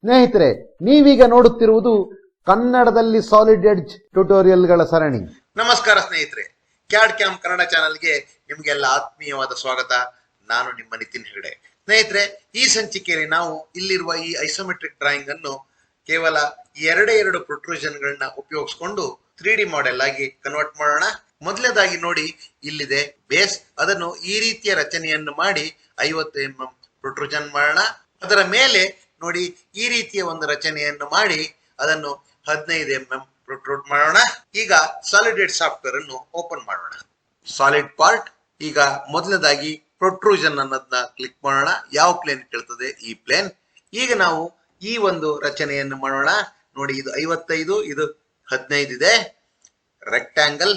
ಸ್ನೇಹಿತರೆ, ನೀವೀಗ ನೋಡುತ್ತಿರುವುದು ಕನ್ನಡದಲ್ಲಿ ಸಾಲಿಡ್ ಎಡ್ಜ್ ಟ್ಯುಟೋರಿಯಲ್ಗಳ ಸರಣಿ. ನಮಸ್ಕಾರ ಸ್ನೇಹಿತರೆ, ಕ್ಯಾಡ್ ಕ್ಯಾಮ್ ಕನ್ನಡ ಚಾನಲ್ಗೆ ನಿಮಗೆಲ್ಲ ಆತ್ಮೀಯವಾದ ಸ್ವಾಗತ. ನಾನು ನಿಮ್ಮ ನಿತಿನ್ ಹೆಗಡೆ. ಸ್ನೇಹಿತರೆ, ಈ ಸಂಚಿಕೆಯಲ್ಲಿ ನಾವು ಇಲ್ಲಿರುವ ಈ ಐಸೋಮೆಟ್ರಿಕ್ ಡ್ರಾಯಿಂಗ್ ಅನ್ನು ಕೇವಲ ಎರಡು ಪ್ರೊಟ್ರೂಷನ್ ಗಳನ್ನ ಉಪಯೋಗಿಸಿಕೊಂಡು 3D ಮಾಡೆಲ್ ಆಗಿ ಕನ್ವರ್ಟ್ ಮಾಡೋಣ. ಮೊದಲನೇದಾಗಿ ನೋಡಿ, ಇಲ್ಲಿದೆ ಬೇಸ್. ಅದನ್ನು ಈ ರೀತಿಯ ರಚನೆಯನ್ನು ಮಾಡಿ 50 mm ಪ್ರೊಟ್ರೂಷನ್ ಮಾಡೋಣ. ಅದರ ಮೇಲೆ ನೋಡಿ, ಈ ರೀತಿಯ ಒಂದು ರಚನೆಯನ್ನು ಮಾಡಿ ಅದನ್ನು 15 mm ಪ್ರೊಟ್ರೂಟ್ ಮಾಡೋಣ. ಈಗ ಸಾಲಿಡ್ ಎಡ್ಜ್ ಸಾಫ್ಟ್ವೇರ್ ಅನ್ನು ಓಪನ್ ಮಾಡೋಣ. Solid part. ಈಗ ಮೊದಲನೇದಾಗಿ ಪ್ರೊಟ್ರೂಷನ್ ಅನ್ನೋದನ್ನ ಕ್ಲಿಕ್ ಮಾಡೋಣ. ಯಾವ ಪ್ಲೇನ್ ಕೇಳ್ತದೆ? ಈ ಪ್ಲೇನ್. ಈಗ ನಾವು ಈ ಒಂದು ರಚನೆಯನ್ನು ಮಾಡೋಣ. ನೋಡಿ, ಇದು 55, ಇದು 15 ಇದೆ. ರೆಕ್ಟಾಂಗಲ್,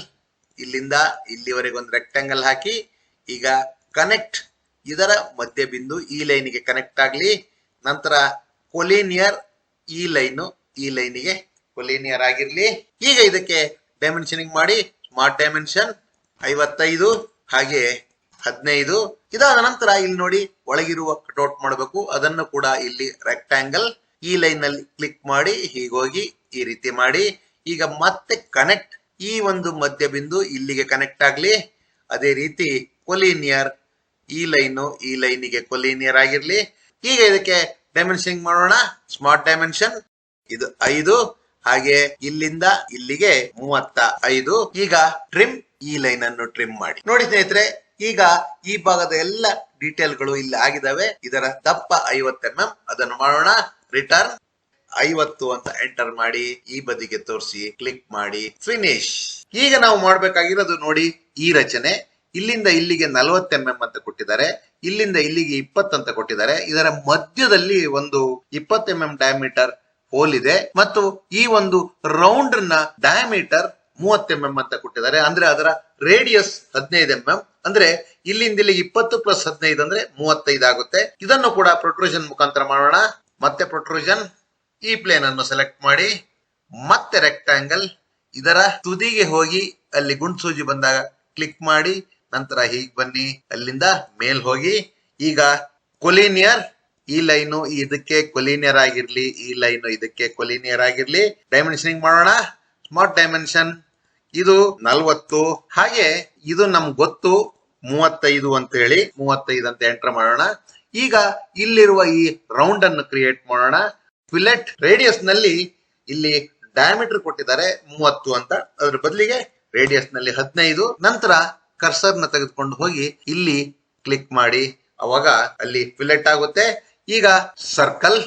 ಇಲ್ಲಿಂದ ಇಲ್ಲಿವರೆಗೆ ಒಂದು ರೆಕ್ಟಾಂಗಲ್ ಹಾಕಿ, ಈಗ ಕನೆಕ್ಟ್, ಇದರ ಮಧ್ಯ ಬಿಂದು ಈ ಲೈನಿಗೆ ಕನೆಕ್ಟ್ ಆಗಲಿ. ನಂತರ ಕೊಲಿನಿಯರ್, ಈ ಲೈನಿಗೆ ಕೊಲಿನಿಯರ್ ಆಗಿರ್ಲಿ. ಈಗ ಇದಕ್ಕೆ ಡೈಮೆನ್ಷನಿಂಗ್ ಮಾಡಿ. ಸ್ಮಾರ್ಟ್ ಡೈಮೆನ್ಷನ್ 55 ಹಾಗೆ 15. ಇದಾದ ನಂತರ ಇಲ್ಲಿ ನೋಡಿ, ಒಳಗಿರುವ ಕಟ್ಔಟ್ ಮಾಡಬೇಕು. ಅದನ್ನು ಕೂಡ ಇಲ್ಲಿ ರೆಕ್ಟಾಂಗಲ್, ಈ ಲೈನ್ ನಲ್ಲಿ ಕ್ಲಿಕ್ ಮಾಡಿ ಹೀಗೋಗಿ ಈ ರೀತಿ ಮಾಡಿ. ಈಗ ಮತ್ತೆ ಕನೆಕ್ಟ್, ಈ ಒಂದು ಮಧ್ಯ ಬಿಂದು ಇಲ್ಲಿಗೆ ಕನೆಕ್ಟ್ ಆಗ್ಲಿ. ಅದೇ ರೀತಿ ಕೊಲಿನಿಯರ್, ಈ ಲೈನಿಗೆ ಕೊಲಿನಿಯರ್ ಆಗಿರ್ಲಿ. ಈಗ ಇದಕ್ಕೆ ಡೈಮೆನ್ಷನಿಂಗ್ ಮಾಡೋಣ. ಸ್ಮಾರ್ಟ್ ಡೈಮೆನ್ಷನ್, ಇದು 5 ಹಾಗೆ ಇಲ್ಲಿಂದ ಇಲ್ಲಿಗೆ 35. ಈಗ ಟ್ರಿಮ್, ಈ ಲೈನ್ ಅನ್ನು ಟ್ರಿಮ್ ಮಾಡಿ. ನೋಡಿ ಸ್ನೇಹಿತರೆ, ಈಗ ಈ ಭಾಗದ ಎಲ್ಲ ಡೀಟೇಲ್ ಗಳು ಇಲ್ಲಿ ಆಗಿದಾವೆ. ಇದರ ದಪ್ಪ 50 mm. ಅದನ್ನು ಮಾಡೋಣ. ರಿಟರ್ನ್ 50 ಅಂತ ಎಂಟರ್ ಮಾಡಿ ಈ ಬದಿಗೆ ತೋರಿಸಿ ಕ್ಲಿಕ್ ಮಾಡಿ ಫಿನಿಶ್. ಈಗ ನಾವು ಮಾಡ್ಬೇಕಾಗಿರೋದು ನೋಡಿ, ಈ ರಚನೆ ಇಲ್ಲಿಂದ ಇಲ್ಲಿಗೆ 40 mm ಅಂತ ಕೊಟ್ಟಿದ್ದಾರೆ, ಇಲ್ಲಿಂದ ಇಲ್ಲಿಗೆ 20 ಅಂತ ಕೊಟ್ಟಿದ್ದಾರೆ. ಇದರ ಮಧ್ಯದಲ್ಲಿ ಒಂದು 20 mm ಡಯಾಮೀಟರ್ ಹೋಲ್ ಇದೆ ಮತ್ತು ಈ ಒಂದು ರೌಂಡ್ ನ ಡಯಾಮೀಟರ್ 30 mm ಅಂತ ಕೊಟ್ಟಿದ್ದಾರೆ. ಅಂದ್ರೆ ಅದರ ರೇಡಿಯಸ್ 15 mm. ಅಂದ್ರೆ ಇಲ್ಲಿಂದ ಇಲ್ಲಿಗೆ 20 + 15 ಅಂದ್ರೆ 35 ಆಗುತ್ತೆ. ಇದನ್ನು ಕೂಡ ಪ್ರೊಟ್ರೂಷನ್ ಮುಖಾಂತರ ಮಾಡೋಣ. ಮತ್ತೆ ಪ್ರೊಟ್ರೂಷನ್, ಈ ಪ್ಲೇನ್ ಅನ್ನು ಸೆಲೆಕ್ಟ್ ಮಾಡಿ, ಮತ್ತೆ ರೆಕ್ಟಾಂಗಲ್, ಇದರ ತುದಿಗೆ ಹೋಗಿ ಅಲ್ಲಿ ಗುಂಡು ಸೂಜಿ ಬಂದಾಗ ಕ್ಲಿಕ್ ಮಾಡಿ, ನಂತರ ಹೀಗೆ ಬನ್ನಿ, ಅಲ್ಲಿಂದ ಮೇಲ್ ಹೋಗಿ. ಈಗ ಕೊಲಿನಿಯರ್, ಈ ಲೈನು ಇದಕ್ಕೆ ಕೊಲಿನಿಯರ್ ಆಗಿರ್ಲಿ, ಈ ಲೈನು ಇದಕ್ಕೆ ಕೊಲಿನಿಯರ್ ಆಗಿರ್ಲಿ. ಡೈಮೆನ್ಷನಿಂಗ್ ಮಾಡೋಣ. ಸ್ಮಾರ್ಟ್ ಡೈಮೆನ್ಷನ್, ಇದು 40 ಹಾಗೆ ಇದು ನಮ್ಗೆ ಗೊತ್ತು 35 ಅಂತ ಹೇಳಿ, 35 ಅಂತ ಎಂಟರ್ ಮಾಡೋಣ. ಈಗ ಇಲ್ಲಿರುವ ಈ ರೌಂಡ್ ಅನ್ನು ಕ್ರಿಯೇಟ್ ಮಾಡೋಣ. ಫಿಲೆಟ್ ರೇಡಿಯಸ್ ನಲ್ಲಿ ಇಲ್ಲಿ ಡಯಾಮೀಟರ್ ಕೊಟ್ಟಿದ್ದಾರೆ 30 ಅಂತ, ಅದ್ರ ಬದಲಿಗೆ ರೇಡಿಯಸ್ ನಲ್ಲಿ 15. ನಂತರ ಕರ್ಸರ್ ನ ತೆಗೆದುಕೊಂಡು ಹೋಗಿ ಇಲ್ಲಿ ಕ್ಲಿಕ್ ಮಾಡಿ, ಅವಾಗ ಅಲ್ಲಿ ಫಿಲೆಟ್ ಆಗುತ್ತೆ. ಈಗ ಸರ್ಕಲ್,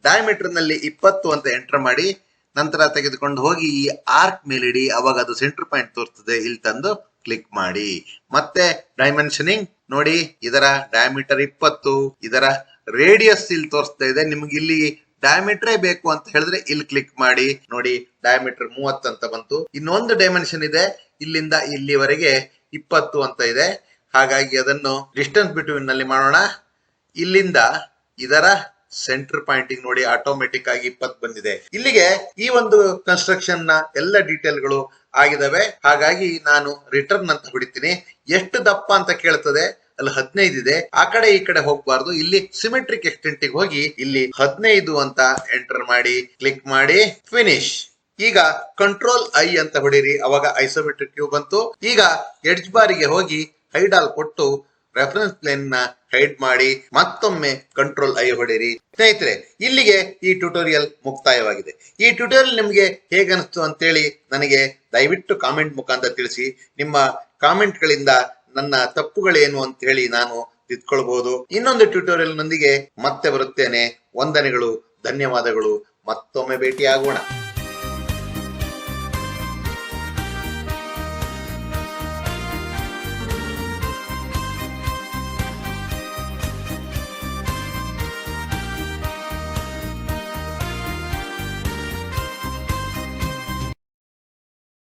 ಡಯಾಮೀಟರ್ ನಲ್ಲಿ 20 ಅಂತ ಎಂಟರ್ ಮಾಡಿ, ನಂತರ ತೆಗೆದುಕೊಂಡು ಹೋಗಿ ಈ ಆರ್ಕ್ ಮೇಲಿಡಿ, ಅವಾಗ ಅದು ಸೆಂಟರ್ ಪಾಯಿಂಟ್ ತೋರಿಸ್ತದೆ. ಇಲ್ಲಿ ತಂದು ಕ್ಲಿಕ್ ಮಾಡಿ. ಮತ್ತೆ ಡೈಮೆನ್ಷನಿಂಗ್ ನೋಡಿ, ಇದರ ಡಯಾಮೀಟರ್ 20, ಇದರ ರೇಡಿಯಸ್ ಇಲ್ಲಿ ತೋರಿಸ್ತಾ ಇದೆ. ನಿಮ್ಗೆ ಇಲ್ಲಿ ಡಯಾಮೀಟರೇ ಬೇಕು ಅಂತ ಹೇಳಿದ್ರೆ ಇಲ್ಲಿ ಕ್ಲಿಕ್ ಮಾಡಿ. ನೋಡಿ, ಡಯಾಮೀಟರ್ 30 ಅಂತ ಬಂತು. ಇನ್ನೊಂದು ಡೈಮೆನ್ಷನ್ ಇದೆ, ಇಲ್ಲಿಂದ ಇಲ್ಲಿವರೆಗೆ 20 ಅಂತ ಇದೆ. ಹಾಗಾಗಿ ಅದನ್ನು ಡಿಸ್ಟೆನ್ಸ್ ಬಿಟ್ವೀನ್ ನಲ್ಲಿ ಮಾಡೋಣ. ಇಲ್ಲಿಂದ ಇದರ ಸೆಂಟರ್ ಪಾಯಿಂಟಿಂಗ್ ನೋಡಿ, ಆಟೋಮೆಟಿಕ್ ಆಗಿ 20 ಬಂದಿದೆ. ಇಲ್ಲಿಗೆ ಈ ಒಂದು ಕನ್ಸ್ಟ್ರಕ್ಷನ್ ನ ಎಲ್ಲ ಡೀಟೇಲ್ ಗಳು ಆಗಿದಾವೆ. ಹಾಗಾಗಿ ನಾನು ರಿಟರ್ನ್ ಅಂತ ಹೊಡಿತೀನಿ. ಎಷ್ಟು ದಪ್ಪ ಅಂತ ಕೇಳ್ತದೆ, ಅಲ್ಲಿ 15 ಇದೆ. ಆ ಕಡೆ ಈ ಕಡೆ ಹೋಗ್ಬಾರ್ದು. ಇಲ್ಲಿ ಸಿಮೆಟ್ರಿಕ್ ಎಕ್ಸ್ಟೆಂಟ್ ಹೋಗಿ ಇಲ್ಲಿ 15 ಅಂತ ಎಂಟರ್ ಮಾಡಿ ಕ್ಲಿಕ್ ಮಾಡಿ ಫಿನಿಶ್. ಈಗ ಕಂಟ್ರೋಲ್ I ಅಂತ ಹೊಡಿರಿ, ಅವಾಗ ಐಸೋಮೆಟ್ರಿಕ್ ಕ್ಯೂ ಬಂತು. ಈಗ ಎಡ್ಜ್ ಬಾರಿಗೆ ಹೋಗಿ ಹೈಡ್ ಆಲ್ ಕೊಟ್ಟು ರೆಫರೆನ್ಸ್ ಪ್ಲೇನ್ ನ ಹೈಡ್ ಮಾಡಿ ಮತ್ತೊಮ್ಮೆ ಕಂಟ್ರೋಲ್ I ಹೊಡಿರಿ. ಸ್ನೇಹಿತರೆ, ಇಲ್ಲಿಗೆ ಈ ಟ್ಯುಟೋರಿಯಲ್ ಮುಕ್ತಾಯವಾಗಿದೆ. ಈ ಟ್ಯುಟೋರಿಯಲ್ ನಿಮಗೆ ಹೇಗನ್ನಿಸ್ತು ಅಂತೇಳಿ ನನಗೆ ದಯವಿಟ್ಟು ಕಾಮೆಂಟ್ ಮುಖಾಂತರ ತಿಳಿಸಿ. ನಿಮ್ಮ ಕಾಮೆಂಟ್ ಗಳಿಂದ ನನ್ನ ತಪ್ಪುಗಳೇನು ಅಂತ ಹೇಳಿ ನಾನು ತಿದ್ಕೊಳ್ಬಹುದು. ಇನ್ನೊಂದು ಟ್ಯುಟೋರಿಯಲ್ ನೊಂದಿಗೆ ಮತ್ತೆ ಬರುತ್ತೇನೆ. ವಂದನೆಗಳು, ಧನ್ಯವಾದಗಳು. ಮತ್ತೊಮ್ಮೆ ಭೇಟಿಯಾಗೋಣ.